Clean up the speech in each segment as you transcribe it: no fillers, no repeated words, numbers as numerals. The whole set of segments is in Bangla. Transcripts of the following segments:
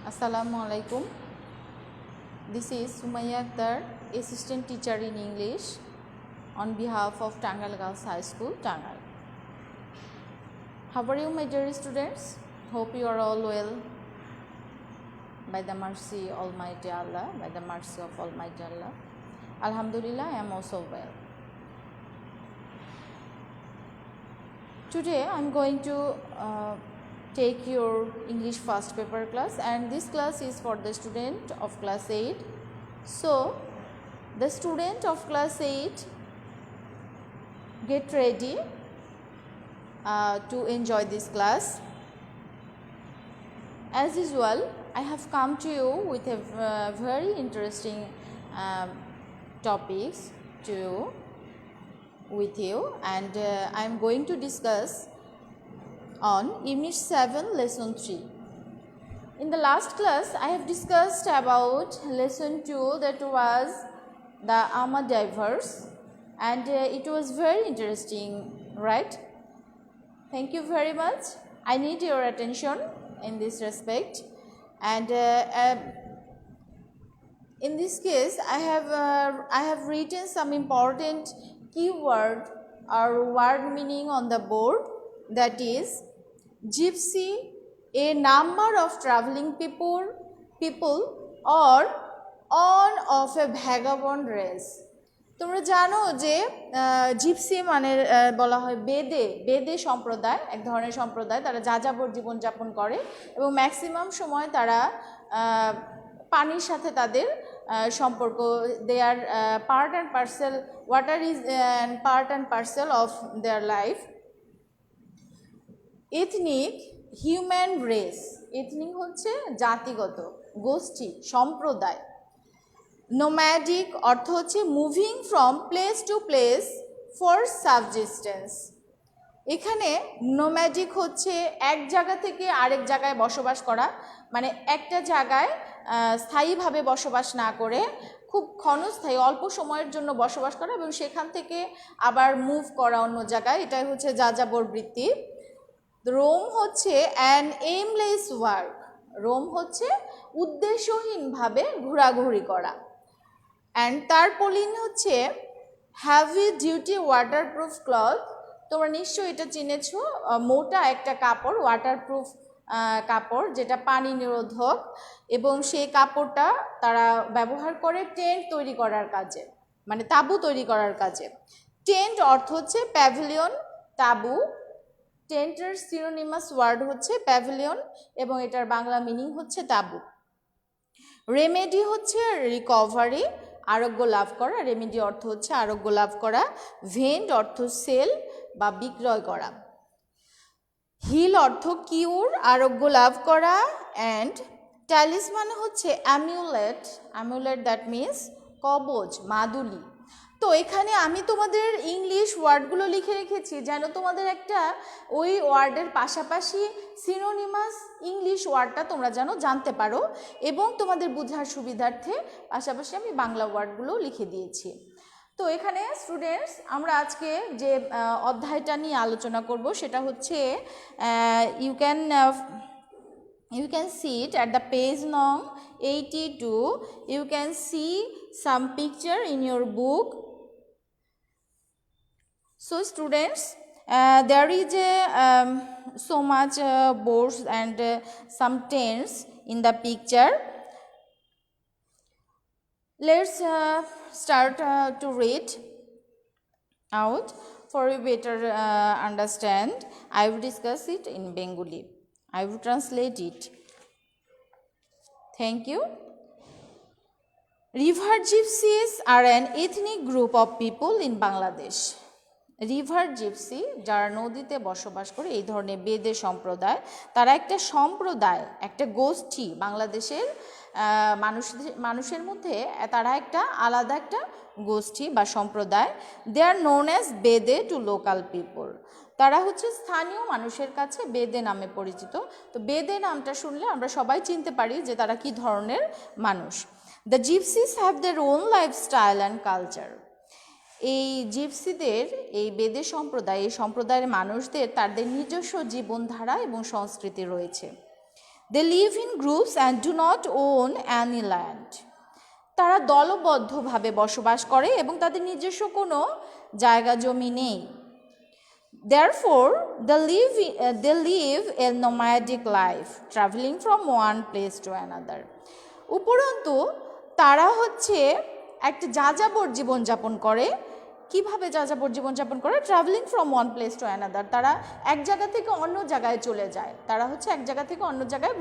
Assalamualaikum. This is Sumaya Akhtar, Assistant Teacher in English on behalf of Tangal Girls High School, Tangal. How are you, my dear students? Hope you are all well. By the mercy of Almighty Allah, by the mercy of Almighty Allah. Alhamdulillah, I am also well. Today I am going to take your English first paper class, and this class is for the student of class 8. So the student of class 8, get ready to enjoy this class. As usual, I have come to you with a very interesting topics with you, and I am going to discuss on Unit 7 Lesson 3. In the last class, I have discussed about Lesson 2, that was the Almadiverse, and it was very interesting, right? Thank you very much. I need your attention in this respect, and in this case, I have written some important keyword or word meaning on the board, that is gypsy, a number of traveling people or on of a vagabond race. তোমরা জানো যে জিপসি মানে বলা হয় বেদে সম্প্রদায়, এক ধরনের সম্প্রদায়, তারা যাযাবর জীবনযাপন করে এবং ম্যাক্সিমাম সময় তারা পানির সাথে তাদের সম্পর্ক, they are part and parcel, water is part and parcel of their life. Ethnic human race, ethnic হচ্ছে জাতিগত, গোষ্ঠী, সম্প্রদায়। নোম্যাডিক অর্থ হচ্ছে moving from place to place for subsistence. এখানে নোম্যাডিক হচ্ছে এক জায়গা থেকে আরেক জায়গায় বসবাস করা, মানে একটা জায়গায় স্থায়ীভাবে বসবাস না করে খুব ক্ষণস্থায়ী অল্প সময়ের জন্য বসবাস করা এবং সেখান থেকে আবার মুভ করা অন্য জায়গায়, এটাই হচ্ছে যাযাবর বৃত্তি। রোম হচ্ছে অ্যান এইমলেস ওয়ার্ক, রোম হচ্ছে উদ্দেশ্যহীনভাবে ঘোরাঘুরি করা। অ্যান্ড তারপলিন হচ্ছে হ্যাভি ডিউটি ওয়াটারপ্রুফ ক্লথ, তোমরা নিশ্চয়ই এটা চিনেছ, মোটা একটা কাপড়, ওয়াটারপ্রুফ কাপড় যেটা পানি নিরোধক, এবং সেই কাপড়টা তারা ব্যবহার করে টেন্ট তৈরি করার কাজে, মানে তাঁবু তৈরি করার কাজে। টেন্ট অর্থ হচ্ছে প্যাভিলিয়ন, তাঁবু। টেন্টের সিনোনিমাস ওয়ার্ড হচ্ছে প্যাভিলিয়ন এবং এটার বাংলা মিনিং হচ্ছে তাঁবু। রেমেডি হচ্ছে রিকভারি, আরোগ্য লাভ করা, রেমেডি অর্থ হচ্ছে আরোগ্য লাভ করা। ভেন্ড অর্থ সেল বা বিক্রয় করা। হিল অর্থ কিউর, আরোগ্য লাভ করা। অ্যান্ড ট্যালিসমান হচ্ছে অ্যামিউলেট, অ্যামিউলেট দ্যাট মিনস কবচ, মাদুলি। তো এখানে আমি তোমাদের ইংলিশ ওয়ার্ডগুলো লিখে রেখেছি যেন তোমাদের একটা ওই ওয়ার্ডের পাশাপাশি সিনোনিমাস ইংলিশ ওয়ার্ডটা তোমরা যেন জানতে পারো, এবং তোমাদের বোঝার সুবিধার্থে পাশাপাশি আমি বাংলা ওয়ার্ডগুলো লিখে দিয়েছি। তো এখানে স্টুডেন্টস, আমরা আজকে যে অধ্যায়টা নিয়ে আলোচনা করব সেটা হচ্ছে you can see it at the page num 82. You can see some picture in your book. So students, there is so much boards and some tents in the picture. Let's start to read out. For you better understand, I will discuss it in Bengali. I will translate it. Thank you. River gypsies are an ethnic group of people in Bangladesh. River gypsy, যারা নদীতে বসবাস করে, এই ধরনের বেদে সম্প্রদায়, তারা একটা সম্প্রদায়, একটা গোষ্ঠী, বাংলাদেশের মানুষের মধ্যে তারা একটা আলাদা একটা গোষ্ঠী বা সম্প্রদায়। দে আর নোন অ্যাজ বেদে টু লোকাল পিপল, তারা হচ্ছে স্থানীয় মানুষের কাছে বেদে নামে পরিচিত। তো বেদে নামটা শুনলে আমরা সবাই চিনতে পারি যে তারা কি ধরনের মানুষ। The gypsies have their own lifestyle and culture, এই জিপসিদের, এই বেদে সম্প্রদায়, এই সম্প্রদায়ের মানুষদের তাদের নিজস্ব জীবনধারা এবং সংস্কৃতি রয়েছে। They live in groups and do not own any land. তারা দলবদ্ধভাবে বসবাস করে এবং তাদের নিজস্ব কোনো জায়গা জমি নেই। Therefore, they live a nomadic life, traveling from one place to another. উপরন্তু তারা হচ্ছে একটা যাযাবর জীবনযাপন করে। কিভাবে যাযাবর জীবনযাপন করে? Travelling from one place to another, তারা এক জায়গা থেকে অন্য জায়গায় চলে যায়, তারা হচ্ছে এক জায়গা থেকে অন্য জায়গায়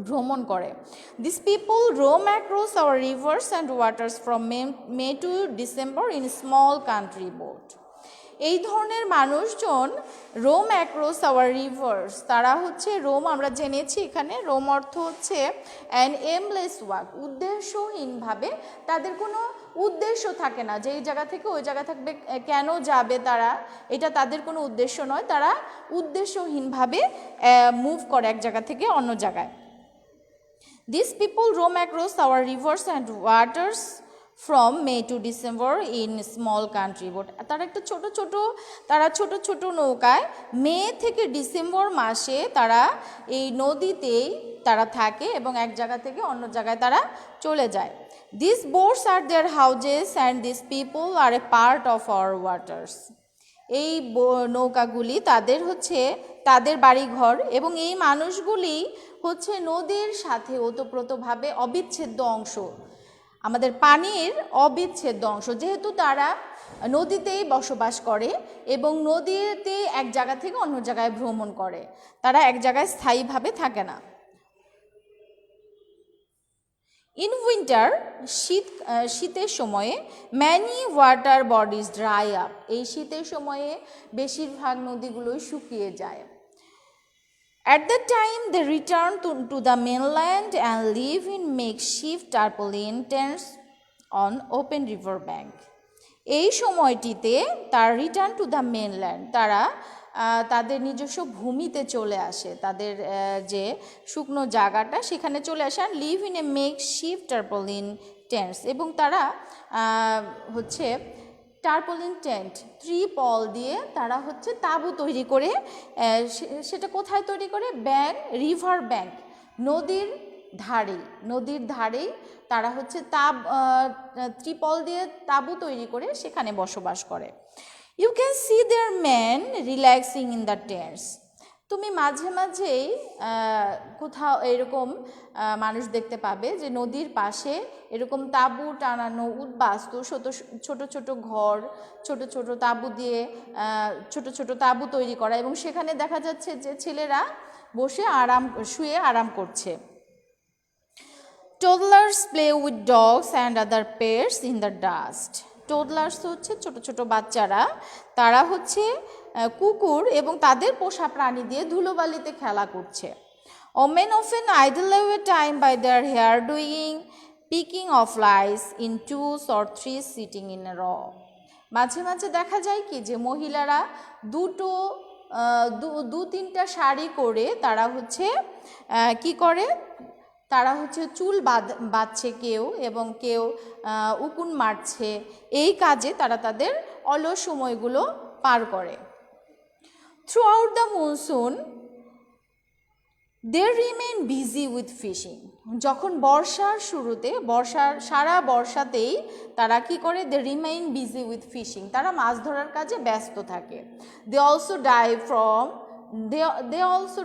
ভ্রমণ করে। This people roam across our rivers and waters from May to December in small country boat. এই ধরনের মানুষজন রোম অ্যাক্রস আওয়ার রিভার্স, তারা হচ্ছে রোম, আমরা জেনেছি এখানে রোম অর্থ হচ্ছে অ্যান এমলেস ওয়াক, উদ্দেশ্যহীনভাবে, তাদের কোনো উদ্দেশ্য থাকে না যে এই জায়গা থেকে ওই জায়গা থাকবে, কেন যাবে তারা, এটা তাদের কোনো উদ্দেশ্য নয়, তারা উদ্দেশ্যহীনভাবে মুভ করে এক জায়গা থেকে অন্য জায়গায়। This people roam across our rivers and waters from May to December in small country boat. তারা একটা ছোট ছোট নৌকায় মে থেকে ডিসেম্বর মাসে তারা এই নদীতেই তারা থাকে এবং এক জায়গা থেকে অন্য জায়গায় তারা চলে যায়। This boats are their houses and this people are a part of our waters. এই নৌকাগুলি তাদের হচ্ছে তাদের বাড়িঘর এবং এই মানুষগুলি হচ্ছে নদীর সাথে ওতপ্রোতভাবে অবিচ্ছেদ্য অংশ, আমাদের পানির অবিচ্ছেদ্য অংশ, যেহেতু তারা নদীতেই বসবাস করে এবং নদীতে এক জায়গা থেকে অন্য জায়গায় ভ্রমণ করে, তারা এক জায়গায় স্থায়ীভাবে থাকে না। ইন উইন্টার, শীতের সময়ে many water bodies dry up, এই শীতের সময়ে বেশিরভাগ নদীগুলোই শুকিয়ে যায়। At that time, they return to the mainland and live in makeshift tarpaulin tents on open river bank. এই সময়টিতে তার রিটার্ন টু দ্য মেনল্যান্ড, তারা তাদের নিজস্ব ভূমিতে চলে আসে, তাদের যে শুকনো জায়গাটা সেখানে চলে আসে, আর live in a makeshift tarpaulin tents, এবং তারা হচ্ছে টার্পলিন টেন্ট, ত্রিপল দিয়ে তারা হচ্ছে তাঁবু তৈরি করে, সেটা কোথায় তৈরি করে? রিভার ব্যাঙ্ক, নদীর ধারেই তারা হচ্ছে ত্রিপল দিয়ে তাঁবু তৈরি করে সেখানে বসবাস করে। You can see their man relaxing in the tents. তুমি মাঝে মাঝেই কোথাও এরকম মানুষ দেখতে পাবে যে নদীর পাশে এরকম তাঁবু টানানো উদ্বাস্তু, ছোট ছোট ঘর, ছোট ছোট তাঁবু দিয়ে ছোট ছোট তাঁবু তৈরি করা, এবং সেখানে দেখা যাচ্ছে যে ছেলেরা বসে শুয়ে আরাম করছে। Toddlers play with dogs and other pets in the dust. Toddlers হচ্ছে ছোট ছোট বাচ্চারা, তারা হচ্ছে কুকুর এবং তাদের পোষা প্রাণী দিয়ে ধুলোবালিতে খেলা করছে। Men often idle away time by their hair doing, picking of flies in twos or threes sitting in a row. মাঝে মাঝে দেখা যায় কি যে মহিলারা দু তিনটা শাড়ি করে তারা হচ্ছে কি করে, তারা হচ্ছে চুল বাঁধছে কেউ, এবং কেউ উকুন মারছে, এই কাজে তারা তাদের অলস সময়গুলো পার করে। Throughout the monsoon they remain busy with fishing. যখন বর্ষার শুরুতে, সারা বর্ষাতেই তারা কি করে? They remain busy with fishing, তারা মাছ ধরার কাজে ব্যস্ত থাকে। They also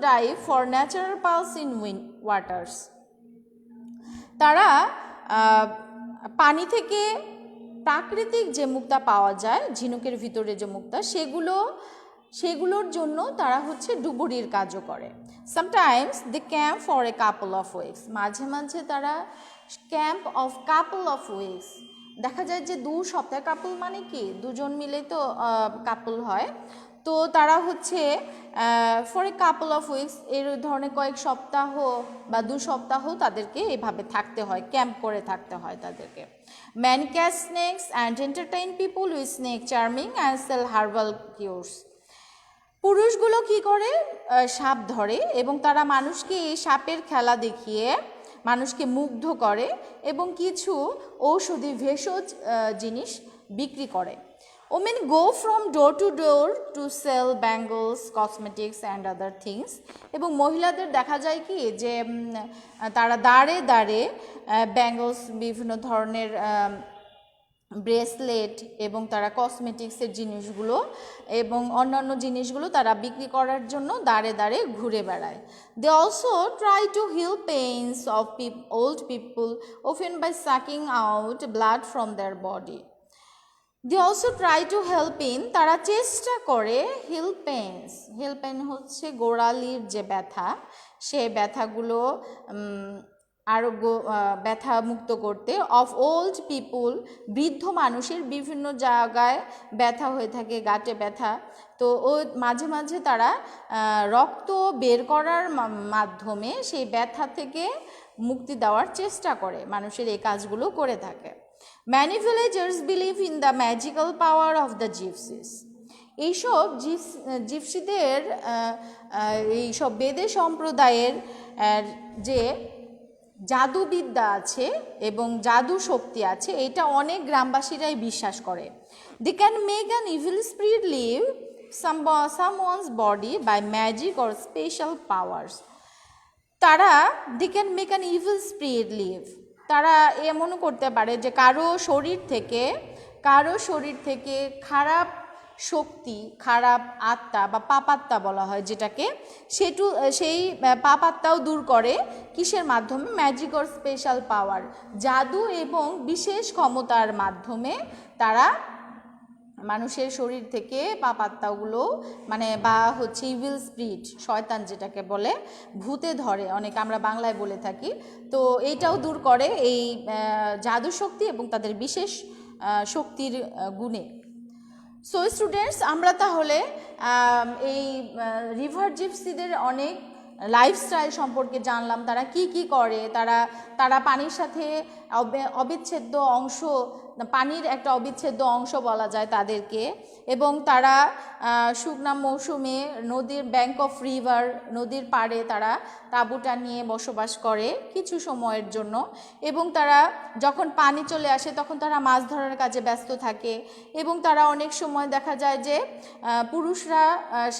dive for natural pearls in waters. তারা পানি থেকে প্রাকৃতিক যে মুক্তা পাওয়া যায়, ঝিনুকের ভিতরে যে মুক্তা, সেগুলোর জন্য তারা হচ্ছে ডুবুরির কাজও করে। Sometimes they camp for a couple of weeks, মাঝে মাঝে তারা camp of couple of weeks, দেখা যায় যে 2 সপ্তাহ, কাপল মানে কি দুজন মিলে তো কাপল হয়, তো তারা হচ্ছে for a couple of weeks, এর ধরনের কয়েক সপ্তাহ বা 2 সপ্তাহ তাদেরকে এভাবে থাকতে হয়, ক্যাম্প করে থাকতে হয় তাদেরকে। Man catch snakes and entertain people with snake charming and sell herbal cures. পুরুষগুলো কি করে? সাপ ধরে এবং তারা মানুষকে এই সাপের খেলা দেখিয়ে মানুষকে মুগ্ধ করে এবং কিছু ঔষধি ভেষজ জিনিস বিক্রি করে। Women go from door to door to sell bangles, cosmetics and other things. এবং মহিলাদের দেখা যায় কি যে তারা দাঁড়ে দাঁড়ে ব্যাঙ্গলস, বিভিন্ন ধরনের ব্রেসলেট এবং তারা কসমেটিক্সের জিনিসগুলো এবং অন্যান্য জিনিসগুলো তারা বিক্রি করার জন্য দাঁড়ে দাঁড়ে ঘুরে বেড়ায়। They also try to heal pains of old people often by sucking out blood from their body. They also try to help in, তারা চেষ্টা করে হিল পেইনস, হিল পেইন হচ্ছে গোড়ালির যে ব্যথা, সেই ব্যথাগুলো আরও ব্যথা মুক্ত করতে, অফ ওল্ড পিপুল, বৃদ্ধ মানুষের বিভিন্ন জায়গায় ব্যথা হয়ে থাকে, গাঁটে ব্যথা, তো ওই মাঝে মাঝে তারা রক্ত বের করার মাধ্যমে সেই ব্যথা থেকে মুক্তি দেওয়ার চেষ্টা করে, মানুষের এই কাজগুলো করে থাকে। Many villagers believe in the magical power of the gypsies. এইসব জিপসিদের এইসব বেদে সম্প্রদায়ের যে জাদুবিদ্যা আছে এবং জাদু শক্তি আছে, এটা অনেক গ্রামবাসীরাই বিশ্বাস করে। They can make an evil spirit leave someone's body by magic or special powers. তারা they can make an evil spirit leave, তারা এমনও করতে পারে যে কারো শরীর থেকে খারাপ শক্তি, খারাপ আত্মা বা পাপাত্মা বলা হয় যেটাকে, সেই পাপাত্মাও দূর করে কিসের মাধ্যমে? ম্যাজিক অর স্পেশাল পাওয়ার, জাদু এবং বিশেষ ক্ষমতার মাধ্যমে তারা মানুষের শরীর থেকে পাপাত্মাগুলো বা হচ্ছে ইভিল স্পিরিট, শয়তান যেটাকে বলে, ভূতে ধরে অনেক, আমরা বাংলায় বলে থাকি, তো এইটাও দূর করে এই জাদু শক্তি এবং তাদের বিশেষ শক্তির গুণে। সো স্টুডেন্টস, আমরা তাহলে এই রিভার জিপসিদের অনেক লাইফস্টাইল সম্পর্কে জানলাম, তারা কি কি করে, তারা পানির সাথে অবিচ্ছেদ্য অংশ, পানির একটা অবিচ্ছেদ্য অংশ বলা যায় তাদেরকে, এবং তারা শুকনা মৌসুমে নদীর ব্যাঙ্ক অফ রিভার, নদীর পাড়ে তারা তাঁবুটা নিয়ে বসবাস করে কিছু সময়ের জন্য, এবং তারা যখন পানি চলে আসে তখন তারা মাছ ধরার কাজে ব্যস্ত থাকে, এবং তারা অনেক সময় দেখা যায় যে পুরুষরা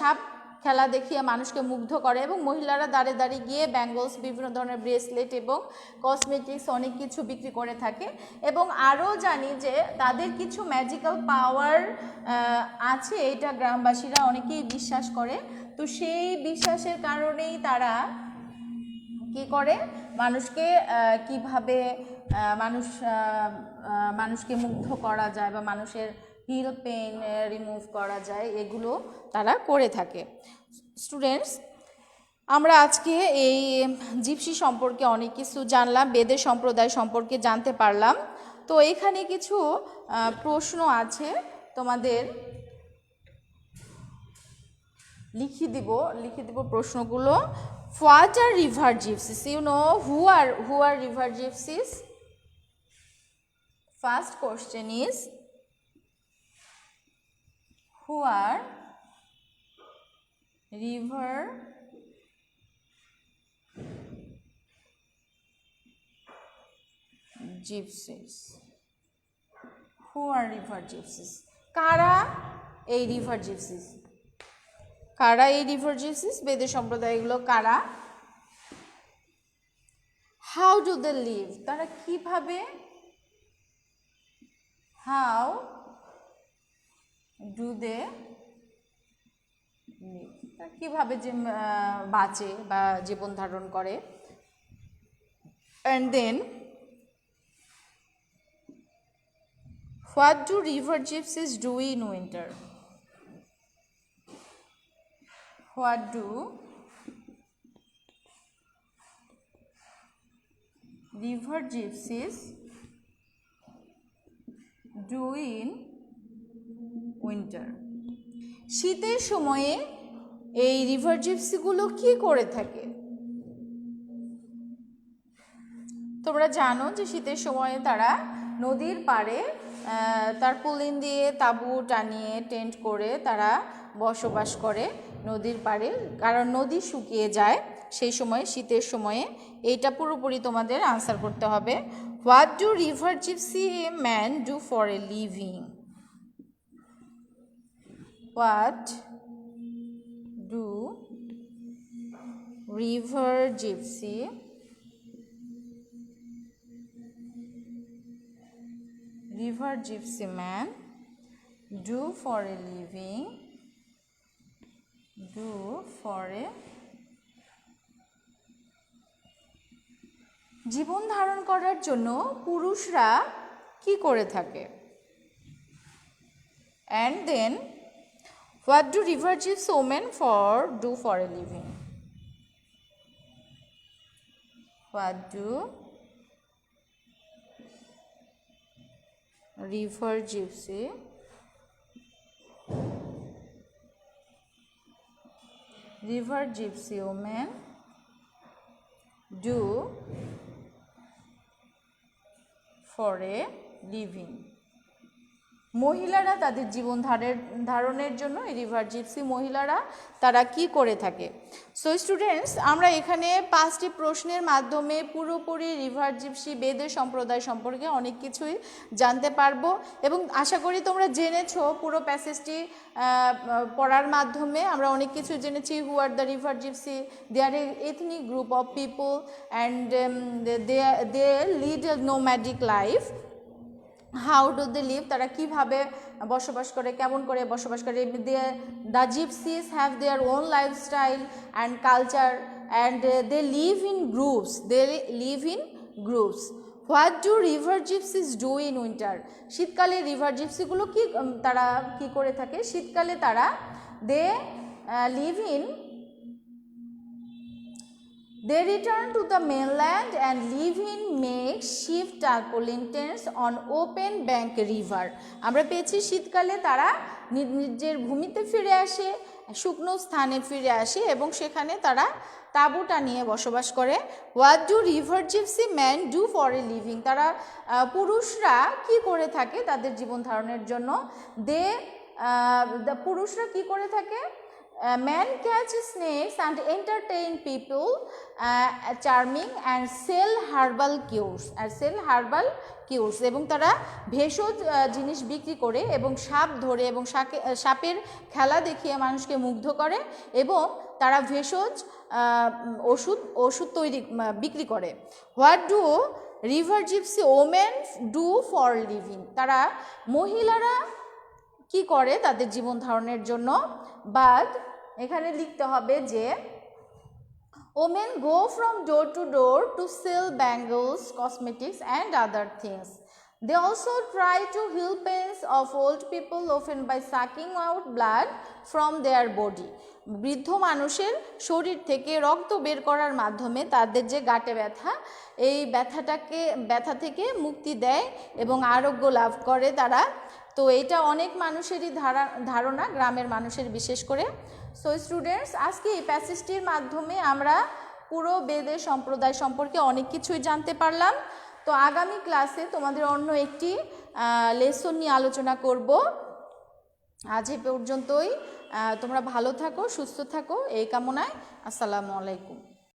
সাপ খেলা দেখিয়ে মানুষকে মুগ্ধ করে এবং মহিলারা দাঁড়িয়ে দাঁড়িয়ে গিয়ে ব্যাঙ্গলস, বিভিন্ন ধরনের ব্রেসলেট এবং কসমেটিক্স অনেক কিছু বিক্রি করে থাকে। এবং আরও জানি যে তাদের কিছু ম্যাজিক্যাল পাওয়ার আছে, এটা গ্রামবাসীরা অনেকেই বিশ্বাস করে। তো সেই বিশ্বাসের কারণেই তারা কি করে, মানুষকে কিভাবে মানুষকে মুগ্ধ করা যায় বা মানুষের হিল পেইন রিমুভ করা যায়, এগুলো তারা করে থাকে। স্টুডেন্টস, আমরা আজকে এই জিপসি সম্পর্কে অনেক কিছু জানলাম, বেদের সম্প্রদায় সম্পর্কে জানতে পারলাম। তো এখানে কিছু প্রশ্ন আছে, তোমাদের লিখে দিব প্রশ্নগুলো। What are river gypsies? You know who are river gypsies? First question is, who are river gypsies? Who are river gypsies? কারা এই রিভার জিপসিস? কারা এই রিভার জিপসিস? বেদের সম্প্রদায়গুলো কারা? How do they live? তারা কিভাবে, হাউ ডু দে লিভ, কিভাবে যে বাঁচে বা জীবন ধারণ করে। And then, what do river gypsies do in winter? What do river gypsies do in winter? শীতের সময়ে এই রিভার জিপসিগুলো কি করে থাকে? তোমরা জানো যে শীতের সময়ে তারা নদীর পাড়ে তারপুলিন দিয়ে তাঁবু টানিয়ে টেন্ট করে তারা বসবাস করে নদীর পাড়ে, কারণ নদী শুকিয়ে যায় সেই সময়, শীতের সময়ে। এইটা পুরোপুরি তোমাদের আনসার করতে হবে। What do river gypsy man do for a living? What do river gypsy man do for a living? জীবন ধারণ করার জন্য পুরুষরা কি করে থাকে? And then what do river gypsy women do for a living? What do river gypsy women do for a living? মহিলারা তাদের জীবন ধারণের জন্য এই রিভার জিপসি মহিলারা তারা কি করে থাকে? সো স্টুডেন্টস, আমরা এখানে 5টি প্রশ্নের মাধ্যমে পুরোপুরি রিভার জিপসি বেদে সম্প্রদায় সম্পর্কে অনেক কিছুই জানতে পারবো এবং আশা করি তোমরা জেনেছো। পুরো প্যাসেজটি পড়ার মাধ্যমে আমরা অনেক কিছু জেনেছি। Who are the river gypsy? They are a ethnic group of people and they lead a nomadic life. How do they live? তারা কীভাবে বসবাস করে, কেমন করে বসবাস করে? The gypsies have their own lifestyle and culture and they live in groups. What do river gypsies do in winter? শীতকালে রিভার জিপসিগুলো তারা কি করে থাকে? শীতকালে তারা They return to the mainland and live in makeshift tarpaulin tents on open bank river. আমরা পেয়েছি শীতকালে তারা নিজের ভূমিতে ফিরে আসে, শুকনো স্থানে ফিরে আসে এবং সেখানে তারা তাঁবু টানিয়ে বসবাস করে। What do river gypsy man do for a living? তারা পুরুষরা কি করে থাকে তাদের জীবন ধারণের জন্য? পুরুষরা কি করে থাকে? Men catch snakes and entertain people, charming and sell herbal cures. এবং তারা ভেষজ জিনিস বিক্রি করে এবং সাপ ধরে এবং সাপের খেলা দেখিয়ে মানুষকে মুগ্ধ করে এবং তারা ভেষজ ওষুধ বিক্রি করে। What do river gypsy women do for living? তারা মহিলারা কি করে তাদের জীবন ধারণের জন্য? বাট এখানে লিখতে হবে যে women go from door to sell bangles, cosmetics and other things. They also try to heal pains of old people, often by sucking out blood from their body. বৃদ্ধ মানুষের শরীর থেকে রক্ত বের করার মাধ্যমে তাদের যে গাঁটে ব্যথা, এই ব্যথা থেকে মুক্তি দেয় এবং আরোগ্য লাভ করে তারা। তো এটা অনেক মানুষেরই ধারণা, গ্রামের মানুষের বিশেষ করে। সো স্টুডেন্টস, আজকে এই প্যাসেজটির মাধ্যমে আমরা পুরো বেদের সম্প্রদায় সম্পর্কে অনেক কিছুই জানতে পারলাম। তো আগামী ক্লাসে তোমাদের অন্য একটি লেসন নিয়ে আলোচনা করব। আজ এ পর্যন্তই। তোমরা ভালো থাকো, সুস্থ থাকো এই কামনায়। আসসালামু আলাইকুম।